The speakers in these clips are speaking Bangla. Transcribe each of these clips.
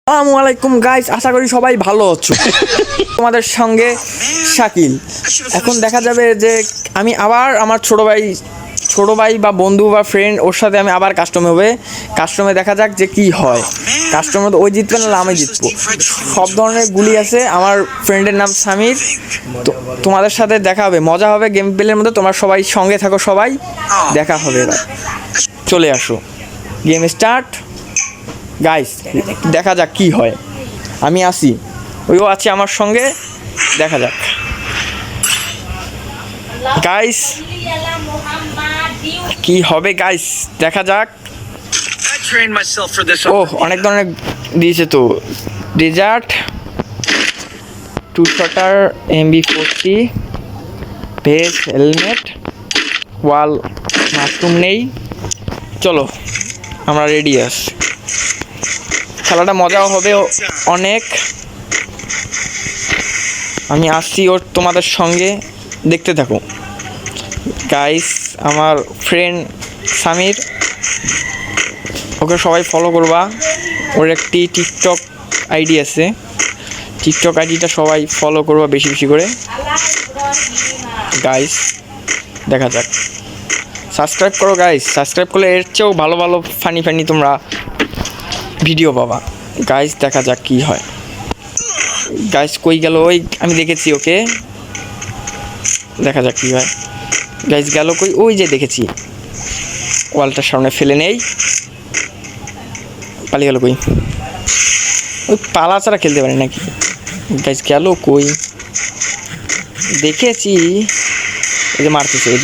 আসসালামু আলাইকুম গাইস, আশা করি সবাই ভালো আছো। তোমাদের সঙ্গে শাকিল। এখন দেখা যাবে যে আমি আবার আমার ছোট ভাই বা বন্ধু বা ফ্রেন্ড ওর সাথে আমি আবার কাস্টমে দেখা যাক যে কি হয়। কাস্টমে তো ওই জিতবে না, আমি জিতবো। সব ধরনের গুলি আছে। আমার ফ্রেন্ডের নাম সামির। তো তোমাদের সাথে দেখা হবে, মজা হবে গেম প্লের মধ্যে। তোমরা সবাই সঙ্গে থাকো, সবাই দেখা হবে। এবার চলে আসো, গেম স্টার্ট। গাইস দেখা যাক কি হয়। আমি আসি, ওইও আছে আমার সঙ্গে, দেখা যাক গাইস কি হবে। গাইস দেখা যাক। অনেক ধরনের দিয়েছে তো। Dessert, 2 shooter, MB40, veg, helmet, wall, mushroom নেই। চলো আমরা রেডি আছি, খেলাটা মজাও হবে অনেক। আমি আসছি ওর তোমাদের সঙ্গে, দেখতে থাকো গাইস। আমার ফ্রেন্ড সামির, ওকে সবাই ফলো করবা। ওর একটি টিকটক আইডি আছে, টিকটক আইডিটা সবাই ফলো করবা বেশি বেশি করে গাইস। দেখা যাক, সাবস্ক্রাইব করো গাইস। সাবস্ক্রাইব করলে এর চেয়েও ভালো ভালো ফানি তোমরা ভিডিও পাবা গাইস। দেখা যাক কি হয়। গাইস কই গেল? ওই আমি দেখেছি ওকে, দেখা যাক কি হয়। গাইস গেল কই? ওই যে দেখেছি, ওয়ালটার সামনে ফেলে নেই, পালিয়ে গেল কই? ওই পালা ছাড়া খেলতে পারে নাকি? গাইস গেল কই? দেখেছি, এই যে মারতেছে, এই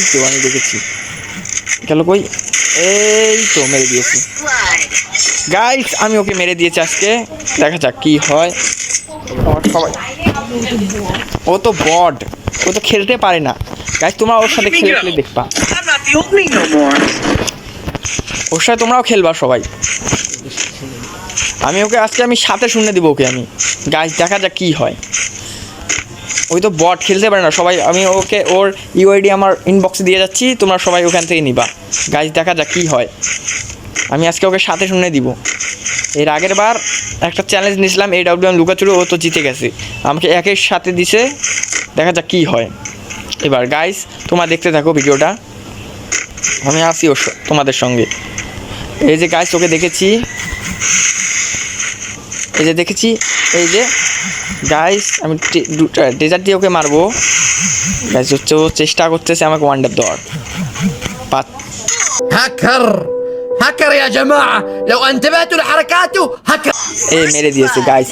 তো আমি দেখেছি। গেল কই? এই তো মেরে দিয়েছি গাইস, আমি ওকে মেরে দিয়েছি আজকে। দেখা যাক কি হয়। সবাই, ও তো বড, ও তো খেলতে পারে না গাইস। তোমরা ওর সাথে খেলে দেখবা, ওর সাথে তোমরাও খেলবা সবাই। আমি ওকে আজকে সাথে শুনে দিব ওকে আমি গাইস। দেখা যাক কি হয়। ওই তো বট, খেলতে পারে না সবাই। আমি ওকে ওর ইউআইডি আমার ইনবক্সে দিয়ে যাচ্ছি, তোমরা সবাই ওখান থেকে নিবা গাইস। দেখা যাক কি হয়। আমি আজকে ওকে সাথে শুনে দিব। এর আগের বার একটা চ্যালেঞ্জ নিয়েছিলাম AWM লুকাচুরি, ও তো জিতে গেছে, আমাকে একের সাথে দিছে। দেখা যাক কি হয় এবার গাইস। তোমরা দেখতে থাকো ভিডিওটা, আমি আসি ওর তোমাদের সঙ্গে। এই যে গাইস ওকে দেখেছি, এই যে গাইস আমি ডেজার্ট দিয়ে ওকে মারবো গাইস। হচ্ছে ও চেষ্টা করতেছে আমাকে ওয়ান্ডার দেওয়ার। هاكر يا جماعة لو انتبهتوا لحركاته هاكر মেরে দিয়েছে গাইস।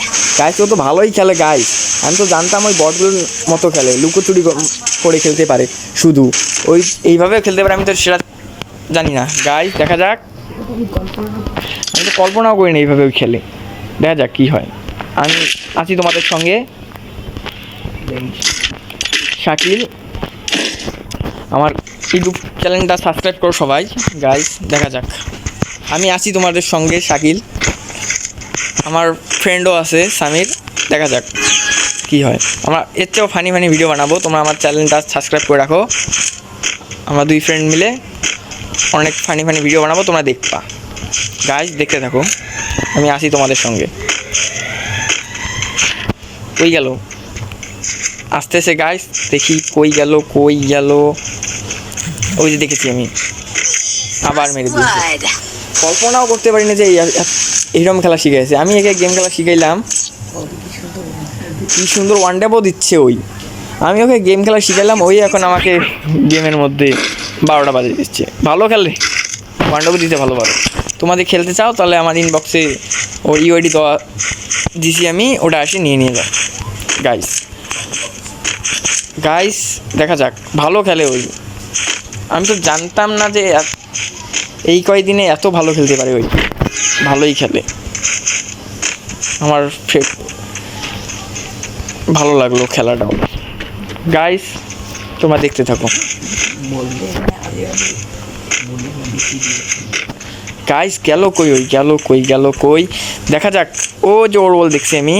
ও তো ভালোই খেলে গাইস। আমি তো জানতাম ওই বটগুলোর মতো খেলে, লুকোচুরি করে খেলতে পারে, শুধু ওই এইভাবে খেলতে পারে। আমি তো সেটা জানি না গাইস। দেখা যাক, আমি তো কল্পনাও করি না এইভাবে ওই খেলে। দেখা যাক কি হয়। আমি আছি তোমাদের সঙ্গে, শাকিল। আমার ইউটিউব চ্যানেলটা সাবস্ক্রাইব করো সবাই গাইস। দেখা যাক, আমি আছি তোমাদের সঙ্গে শাকিল। আমার ফ্রেন্ডও আছে সামির। দেখা যাক কি হয়। আমরা এর চেয়েও ফানি ভিডিও বানাবো। তোমরা আমার চ্যানেলটা সাবস্ক্রাইব করে রাখো। আমরা দুই ফ্রেন্ড মিলে অনেক ফানি ভিডিও বানাবো, তোমরা দেখবা গাইস। দেখতে থাকো, আমি আসি তোমাদের সঙ্গে। কই গেল? আসতেছে গাইস, দেখি কই গেল। ওই যে দেখেছি আমি, আবার মেরে দিয়েছি। কল্পনাও করতে পারি না যে এইরকম খেলা শিখাইছে। আমি একে গেম খেলা শিখাইলাম, কি সুন্দর ওয়ান ড্যাপও দিচ্ছে ওই। আমি ওকে গেম খেলা শিখাইলাম, ওই এখন আমাকে গেমের মধ্যে 12টা বাজিয়ে দিচ্ছে। ভালো খেলে, ওয়ান ড্যাপও দিতে ভালো। তোমাদের খেলতে চাও তাহলে আমার ইনবক্সে ওর ইউআইডি দেওয়া দিছি আমি, ওটা আসি নিয়ে যাও গাইস। দেখা যাক, ভালো খেলে ওই। আমি তো জানতাম না যে এই কয়দিনে এত ভালো খেলতে পারে ওই। ভালোই খেলে, আমার ভালো লাগলো খেলাটাও গাইস। তোমরা দেখতে থাকো গাইস। গেল কই? দেখা যাক। ও যে ওর বল দেখছি আমি,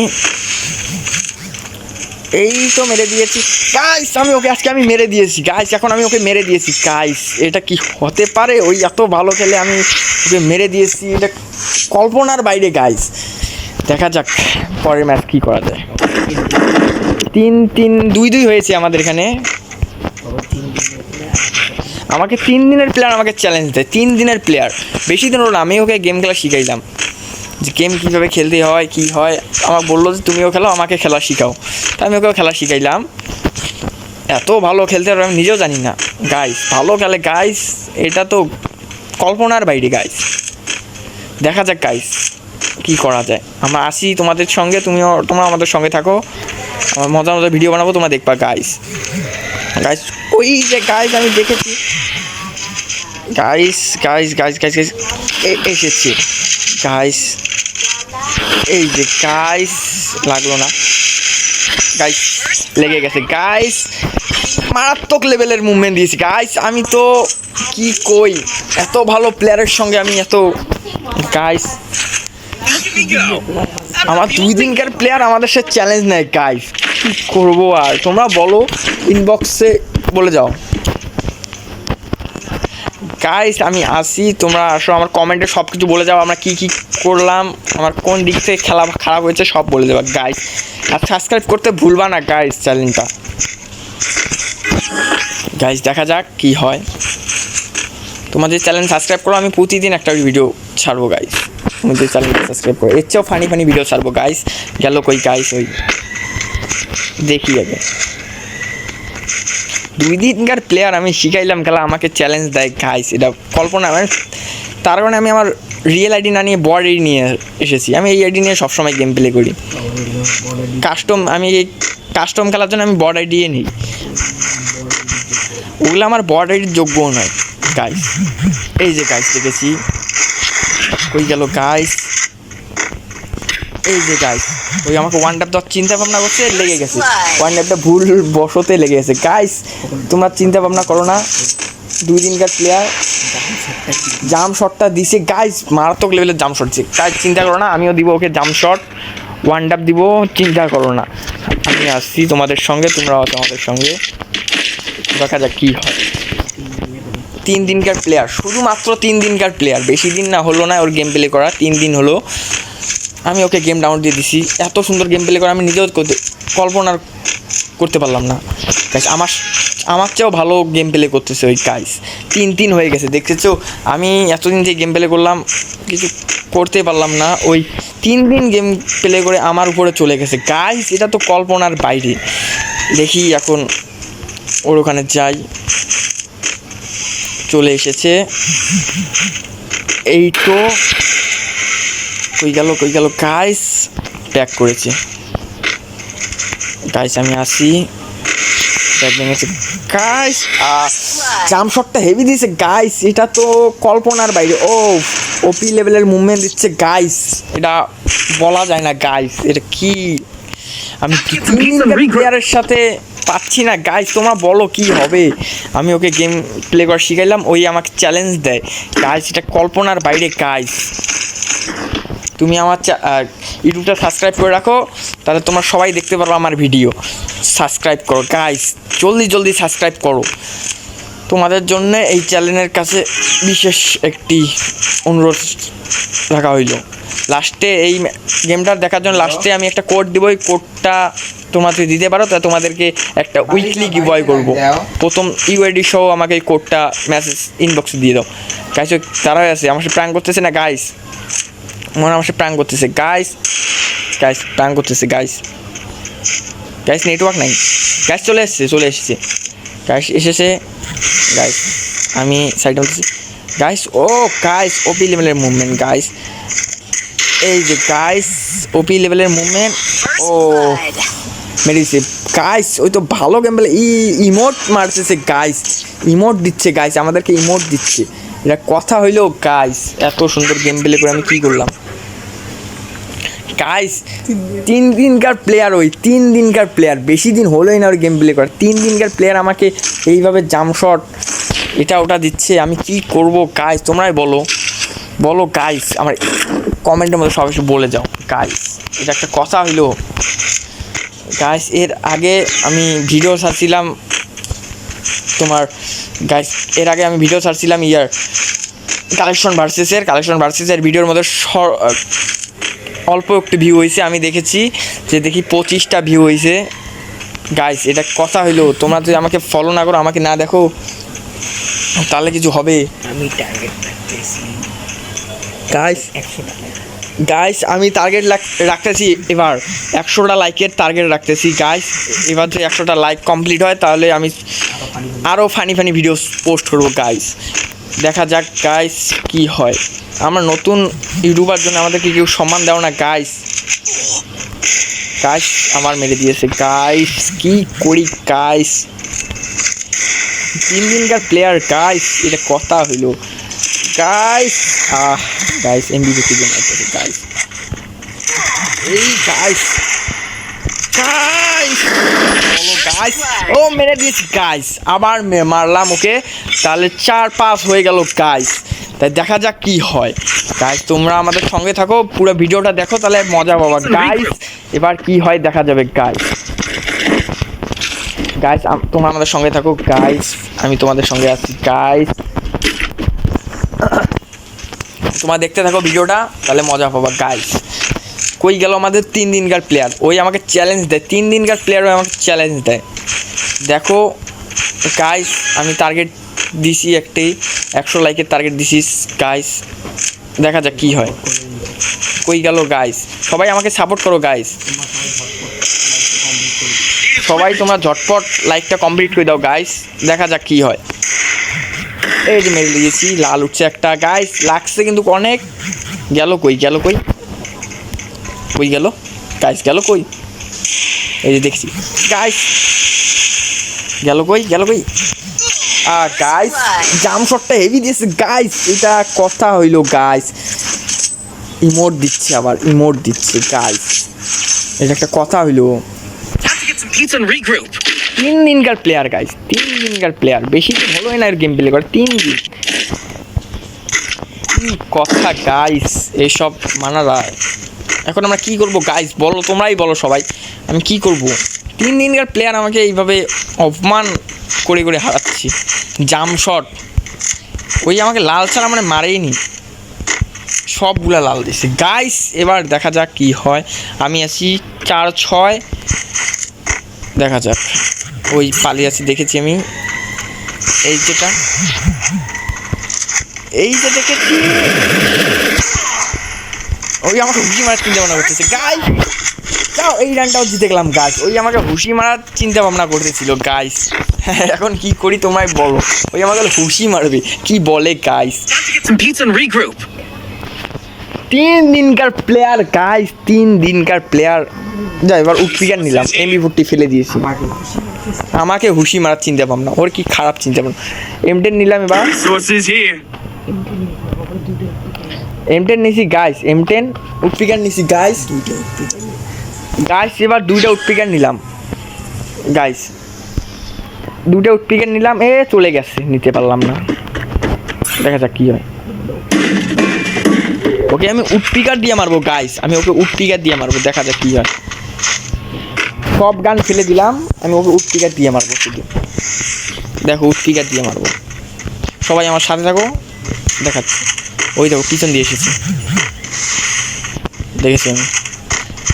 এই তো মেরে দিয়েছি গাইস, আজকে আমি মেরে দিয়েছি গাইস, এখন আমি ওকে মেরে দিয়েছি গাইস। এটা কি হতে পারে? ওই এত ভালো খেলে আমি ওকে মেরে দিয়েছি, এটা কল্পনার বাইরে গাইস। দেখা যাক পরের ম্যাচ কী করা যায়। 3-2 হয়েছে আমাদের এখানে। আমাকে 3 দিনের প্লেয়ার আমাকে চ্যালেঞ্জ দেয়, 3 দিনের প্লেয়ার, বেশি দিন হলো না। আমি ওকে গেম খেলা শিখাইলাম যে গেম কীভাবে খেলতে হয় কী হয়। আমাকে বললো যে তুমিও খেলো, আমাকে খেলা শিখাও। তা আমি ওকেও খেলা শিখাইলাম। এত ভালো খেলতে পারবে আমি নিজেও জানি না গাইস, ভালো খেলে গাইস, এটা তো কল্পনার বাইরে গাইস। দেখা যাক গাইস কী করা যায়। আমরা আসি তোমাদের সঙ্গে, তোমরা আমাদের সঙ্গে থাকো, আমার মজার মজার ভিডিও বানাবো, তোমরা দেখবা গাইস। গাইস ওই যে গাইস আমি দেখেছি guys guys guys guys guys এসেছে গাইস, এই যে গাইস লাগলো না গাইস, লেগে গেছে গাইস। মারাত্মক লেভেলের মুভমেন্ট দিয়েছি গাইস। আমি তো কি কই, এত ভালো প্লেয়ারের সঙ্গে আমি এত গাইস। আমার 2 দিনকার প্লেয়ার আমাদের সাথে চ্যালেঞ্জ নেয় গাইস, কী করবো আর? তোমরা বলো, ইনবক্সে বলে যাও গাইস। আমি আসি, তোমরা আসো, আমার কমেন্টে সব কিছু বলে যাও, আমরা কী কী করলাম, আমার কোন দিক থেকে খেলা খারাপ হয়েছে সব বলে দেবা গাইস। আর সাবস্ক্রাইব করতে ভুলবা না গাইস চ্যানেলটা গাইস। দেখা যাক কি হয়। তোমাদের চ্যানেল সাবস্ক্রাইব করো, আমি প্রতিদিন একটা ভিডিও ছাড়বো গাইস। তোমাদের চ্যানেলটা সাবস্ক্রাইব করো, এর চেয়েও ফানি ভিডিও ছাড়বো গাইস। গেল কই গাইস? ওই দেখি আগে 2 দিনকার প্লেয়ার আমি শিখাইলাম খেলা, আমাকে চ্যালেঞ্জ দেয় গাইস। এটা কল্পনা মানে, তার কারণে আমি আমার রিয়েল আইডি না নিয়ে বড আইডি নিয়ে এসেছি। আমি এই আইডি নিয়ে সবসময় গেম প্লে করি। আমি এই কাস্টম খেলার জন্য আমি বড আইডি নিই, ওগুলো আমার বড আইডির যোগ্যও নয় গাইস। এই যে গাইস দেখেছি, কই গেল গাইস? এই যে গাইস, ওই আমাকে ওয়ান ট্যাপ দেওয়ার চিন্তা ভাবনা করছে, লেগে গেছে। ওয়ান ট্যাপটা ভুল বসতে লেগে গেছে গাইস। তোমরা চিন্তা ভাবনা করো না, 2 দিনকার প্লেয়ার জাম শটটা দিছে গাইস, মারাত্মক লেভেলের জাম শট দিচ্ছে গাইস। চিন্তা করো না, আমিও দিব ওকে জাম শট, ওয়ান ট্যাপ দিব, চিন্তা করো না। আমি আসছি তোমাদের সঙ্গে, তোমরাও আছো আমাদের সঙ্গে। দেখা যাক কী হয়। 3 দিনকার প্লেয়ার, শুধুমাত্র 3 দিনকার প্লেয়ার, বেশি দিন না হলো না ওর গেম প্লে করা, 3 দিন হলো। আমি ওকে গেম ডাউনলোড দিয়ে দিছি। এত সুন্দর গেম প্লে করে আমি নিজেও কল্পনা করতে পারলাম না গাইস। আমার চেয়েও ভালো গেম প্লে করতেছে ওই গাইস। 3 হয়ে গেছে, দেখতেছো? আমি এতদিন যে গেম প্লে করলাম কিছু করতে পারলাম না, ওই 3 দিন গেম প্লে করে আমার উপরে চলে গেছে গাইস। এটা তো কল্পনার বাইরে। দেখি এখন ওর ওখানে যাই, চলে এসেছে। এই তো কই গেল গাইস? ট্যাগ করেছে গাইস। আমি আসি, ট্যাগ ভেঙেছে গাইস। জাম্প শটটা হেভি দিয়েছে গাইস, এটা তো কল্পনার বাইরে। ও ওপি লেভেলের মুভমেন্ট দিচ্ছে গাইস, এটা বলা যায় না গাইস। এটা কি আমি প্লেয়ারের সাথে পাচ্ছি না গাইস, তোমরা বলো কি হবে? আমি ওকে গেম প্লে করা শিখাইলাম, ওই আমাকে চ্যালেঞ্জ দেয় গাইস। এটা কল্পনার বাইরে গাইস। তুমি আমার ইউটিউবটা সাবস্ক্রাইব করে রাখো, তাহলে তোমরা সবাই দেখতে পারো আমার ভিডিও। সাবস্ক্রাইব করো গাইস, জলদি সাবস্ক্রাইব করো। তোমাদের জন্য এই চ্যানেলের কাছে বিশেষ একটি অনুরোধ রাখা হইল। লাস্টে এই গেমটা দেখার জন্য লাস্টে আমি একটা কোড দিব, ওই কোডটা তোমাদের দিতে পারো, তা তোমাদেরকে একটা উইকলি গিভঅ্যাওয়ে করব। প্রথম ইউআইডি সহ আমাকে এই কোডটা মেসেজ ইনবক্সে দিয়ে দাও গাইস। তারাই আছে আমার সাথে প্র্যাঙ্ক করতেছে না গাইস, মনে আমার সাথে প্র্যাঙ্ক করতেছে গাইস। প্র্যাঙ্ক করতেছে গাইস। নেটওয়ার্ক নাই গাইস। চলে এসেছে গাইস, এসেছে গাইস। আমি সাইড হচ্ছি গাইস। ও গাইস, ওপি লেভেলের মুভমেন্ট গাইস। এই যে গাইস, ওপি লেভেলের মুভমেন্ট। ও মেরেছে গাইস, ওই তো ভালো গেম প্লে। ইমোট মারতেছে গাইস, ইমোট দিচ্ছে গাইস, আমাদেরকে ইমোট দিচ্ছে। এটা কথা হইলো গাইস, এত সুন্দর গেম প্লে করে আমি কি করলাম গাইস। 3 দিনকার প্লেয়ার, ওই 3 দিনকার প্লেয়ার, বেশি দিন হলোই না ওর গেম প্লে করা। 3 দিনকার প্লেয়ার আমাকে এইভাবে জাম্প শট এটা ওটা দিচ্ছে, আমি কি করব গাইস? তোমরাই বলো গাইস, আমার কমেন্টের মধ্যে সব কিছু বলে যাও গাইস। এটা একটা কথা হইলো গাইস এর আগে আমি ভিডিও ছাড়ছিলাম তোমার গাইস এর আগে আমি ভিডিও ছাড়ছিলাম কালেকশন ভার্সেসের ভিডিওর মধ্যে অল্প একটু ভিউ হয়েছে। আমি দেখেছি যে দেখি 25টা ভিউ হয়েছে। গাইস এটা কথা হইলো, তোমরা যদি আমাকে ফলো না করো, আমাকে না দেখো, তাহলে কিছু হবে। আমি টার্গেট রাখতেছি গাইস আমি টার্গেট রাখতেছি এবার 100টা লাইকের টার্গেট রাখতেছি গাইস। এবার যদি 100টা লাইক কমপ্লিট হয় তাহলে আমি আরও ফানি ভিডিও পোস্ট করবো গাইস। দেখা যাক গাইস কি হয়। আমরা নতুন ইউটিউবার জন্য আমাদেরকে কেউ সম্মান দাও না গাইস। আমার মেরে দিয়েছে গাইস, কি করি গাইস? 3 দিনকার প্লেয়ার গাইস, এটা কথা হইলো গাইস। গাইস এমবিপি গেম আছে গাইস। এই গাইস বলো গাইস, ও মেরে দিয়েছি গাইস, আবার মারলাম ওকে, তাহলে 4-5 হয়ে গেল গাইস। তাই দেখা যাক কি হয় গাইস। তোমরা আমাদের সঙ্গে থাকো, পুরো ভিডিওটা দেখো, তাহলে মজা পাবা গাইস। এবার কি হয় দেখা যাবে গাইস। তোমরা আমাদের সঙ্গে থাকো গাইস, আমি তোমাদের সঙ্গে আছি গাইস। তোমরা দেখতে থাকো ভিডিওটা, তাহলে মজা পাবা গাইস। কই গেল আমাদের 3 দিনকার প্লেয়ার? ওই আমাকে চ্যালেঞ্জ দেয়, 3 দিনকার প্লেয়ার ওই আমাকে চ্যালেঞ্জ দেয়। দেখো গাইস আমি টার্গেট দিছি একটাই, 100 লাইকের টার্গেট দিছি গাইস। দেখা যাক কি হয়। কই গেল গাইস? সবাই আমাকে সাপোর্ট করো গাইস, সবাই তোমরা ঝটপট লাইকটা কমপ্লিট করে দাও গাইস। দেখা যাক কি হয়। এই যে মেরে দিয়েছি, লাল উঠছে একটা গাইস, লাগছে কিন্তু অনেক। গেল কই গেল গাইস, গেল কই? এই যে দেখছি গাইস, গেল কই গাইস। জাম শটটা হেভি দিয়েছে গাইস, এটা কথা হইলো গাইস। ইমোট দিচ্ছে গাইস, এটা একটা কথা হইলো। 3 দিনকার প্লেয়ার গাইস, 3 দিনকার প্লেয়ার, বেশি দিন হলোই না এর গেম প্লে করে, 3 দিন। কি কথা গাইস, এইসব মানা যায়? এখন আমরা কি করবো গাইস বলো, তোমরাই বলো সবাই, আমি কি করব? 3 দিনকার প্লেয়ার আমাকে এইভাবে অপমান করে হারাচ্ছি। জাম শট, ওই আমাকে লাল ছাড়া মানে মারেই নি, সবগুলা লাল দিছে গাইস। এবার দেখা যাক কি হয়। আমি আছি 4-6, দেখা যাক। ওই পালিয়ে আছি, দেখেছি আমি, এই যে দেখেছি, ওই আমাকে হুশি মারার চিন্তা ভাবনা করতেছে গাইস। যাও, এই রানটাও জিতে গেলাম গাইস। ওই আমাকে হুশি মারার চিন্তা ভাবনা করতেছিল গাইস। এখন কি করি তোমরাই বলো, ওই আমাকে হুশি মারবে, কি বলে গাইস? 3 দিনকার প্লেয়ার গাইস, 3 দিনকার প্লেয়ার। যা, এবার উৎপিকার নিলাম, MP40 ফেলে দিয়েছি। আমাকে হুশি মারার চিন্তা ভাবনা, ওর কি খারাপ চিন্তা ভাবনা। M10 নিলাম এবার, M10 নিছি গাইস, M10 উৎপিকার নিছি গাইস। এবার 2টা উৎপিকার নিলাম গাইস, 2টা উৎপিকার নিলাম। চলে গেছে, নিতে পারলাম না। দেখা যাক কি হয়। ওকে আমি উৎপিকার দিয়ে মারবো গাইস, দেখা যাক কি হয়। সব গান ফেলে দিলাম, আমি ওকে উৎপিকার দিয়ে মারবো শুধু। দেখো উৎপিকার দিয়ে মারবো, সবাই আমার সাথে থাকো, দেখাচ্ছি। ওই দেখো পিছন দিয়ে এসেছি, দেখেছি আমি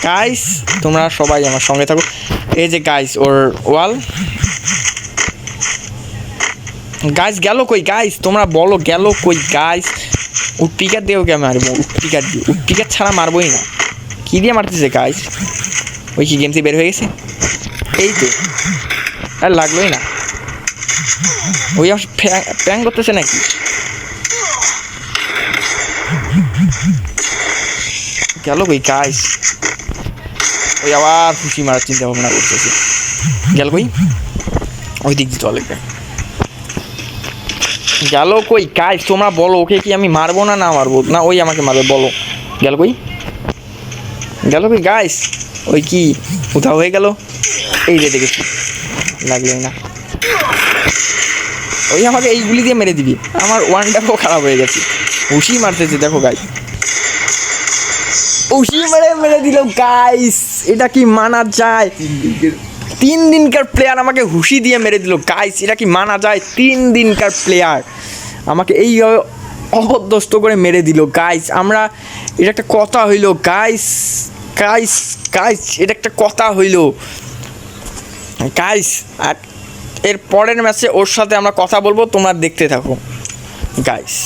গাইস। তোমরা সবাই আমার সঙ্গে থাকো। এই যে গাইস ওর ওয়াল গাইস, গেল কই গাইস? তোমরা বলো গেল কই গাইস? উৎপিকার দিয়ে ওকে মারবো, উৎপিকার ছাড়া মারবোই না। কি দিয়ে মারতেছে গাইস? ওই কি গেম থেকে বের হয়ে গেছে? এই তো, আর লাগলোই না। ওই আমার প্যাং করতেছে নাকি? গেল কই গাইস? ওই আবার খুশি মারার চিন্তা ভাবনা করতেছে। গেল কই? ওই দিক দিয়ে চলে গেল কই গাইস? তোমরা বলো, ওকে কি আমি মারবো না মারবো না? ওই আমাকে মারবে, বলো। গেল কই গাইস? ওই কি কোথাও হয়ে গেল? এই যে দেখেছি, লাগলোই না। ওই আমাকে এইগুলি দিয়ে মেরে দিবি, আমার ওয়ানটাও খারাপ হয়ে গেছে। হুশি মারতেছে দেখো গাইস। উশি মেরে দিল গাইস, এটা কি মানা যায়? 3 দিনকার প্লেয়ার আমাকে হুশি দিয়ে মেরে দিল গাইস, এটা কি মানা যায়? 3 দিনকার প্লেয়ার আমাকে এইভাবে অপদস্থ করে মেরে দিল গাইস। আমরা এটা একটা কথা হইল গাইস, গাইস গাইস এটা একটা কথা হইল গাইস। আর এর পরের ম্যাচে ওর সাথে আমরা কথা বলবো, তোমরা দেখতে থাকো গাইস।